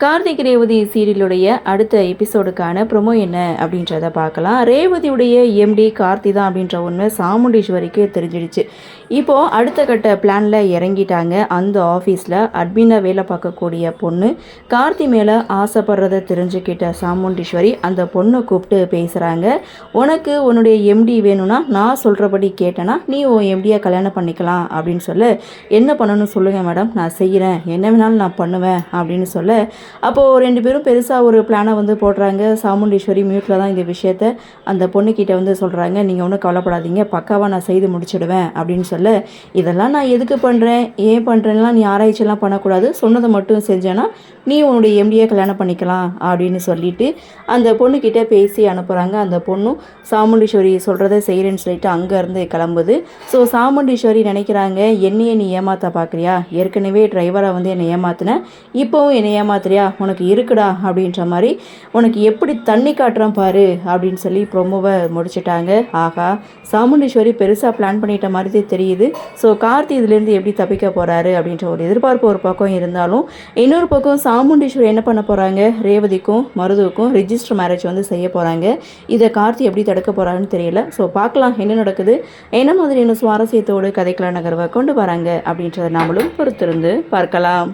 கார்த்திக் ரேவதி சீரியலுடைய அடுத்த எபிசோடுக்கான ப்ரொமோ என்ன அப்படின்றத பார்க்கலாம். ரேவதியுடைய எம்டி கார்த்தி தான் அப்படின்ற உண்மை சாமுண்டீஸ்வரிக்கு தெரிஞ்சிடுச்சு. இப்போது அடுத்த கட்ட பிளானில் இறங்கிட்டாங்க. அந்த ஆஃபீஸில் அட்மினாக வேலை பார்க்கக்கூடிய பொண்ணு கார்த்தி மேலே ஆசைப்படுறத தெரிஞ்சுக்கிட்ட சாமுண்டீஸ்வரி அந்த பொண்ணை கூப்பிட்டு பேசுகிறாங்க. உனக்கு உன்னுடைய எம்டி வேணும்னா நான் சொல்கிறபடி கேட்டேன்னா நீ உன் எம்டியை கல்யாணம் பண்ணிக்கலாம் அப்படின்னு சொல்ல, என்ன பண்ணணும்னு சொல்லுங்கள் மேடம், நான் செய்கிறேன், என்ன வேணாலும் நான் பண்ணுவேன் அப்படின்னு சொல்ல, அப்போது ரெண்டு பேரும் பெருசாக ஒரு பிளானை வந்து போடுறாங்க. சாமுண்டீஸ்வரி மியூட்டில் தான் இந்த விஷயத்த அந்த பொண்ணுக்கிட்ட வந்து சொல்கிறாங்க. நீங்கள் ஒன்றும் கவலைப்படாதீங்க, பக்காவாக நான் செய்து முடிச்சிடுவேன் அப்படின்னு சொல்ல, இதெல்லாம் நான் எதுக்கு பண்ணுறேன், ஏன் பண்ணுறேன்னா நீ ஆராய்ச்சியெல்லாம் பண்ணக்கூடாது, சொன்னதை மட்டும் செஞ்சேன்னா நீ உன்னுடைய எம்டியை கல்யாணம் பண்ணிக்கலாம் அப்படின்னு சொல்லிட்டு அந்த பொண்ணுக்கிட்ட பேசி அனுப்புகிறாங்க. அந்த பொண்ணும் சாமுண்டீஸ்வரி சொல்கிறத செய்கிறேன்னு சொல்லிட்டு அங்கேருந்து கிளம்புது. ஸோ சாமுண்டீஸ்வரி நினைக்கிறாங்க, என்னையே நீ ஏமாற்ற பார்க்குறியா, ஏற்கனவே டிரைவரை வந்து என்னை ஏமாத்தினேன், இப்போவும் என்னை ஏமாத்துறியா, உனக்கு இருக்குடா அப்படின்ற மாதிரி உனக்கு எப்படி தண்ணி காட்டுறான் பாரு அப்படின்னு சொல்லி ப்ரொமோவை முடிச்சிட்டாங்க. ஆகா, சாமுண்டீஸ்வரி பெருசாக பிளான் பண்ணிட்ட மாதிரி தெரியுது. ஸோ கார்த்தி இதுலேருந்து எப்படி தப்பிக்க போகிறாரு அப்படின்ற ஒரு எதிர்பார்ப்பு ஒரு பக்கம் இருந்தாலும், இன்னொரு பக்கம் சாமுண்டீஸ்வரி என்ன பண்ண போகிறாங்க, ரேவதிக்கும் மருதுவுக்கும் ரிஜிஸ்டர் மேரேஜ் வந்து செய்ய போகிறாங்க. இதை கார்த்தி எப்படி தடுக்க போகிறாருன்னு தெரியல. ஸோ பார்க்கலாம் என்ன நடக்குது, என்ன மாதிரி இன்னும் சுவாரஸ்யத்தோடு கதைக்கள நகர்வை கொண்டு வராங்க அப்படின்றத நாமளும் பொறுத்திருந்து பார்க்கலாம்.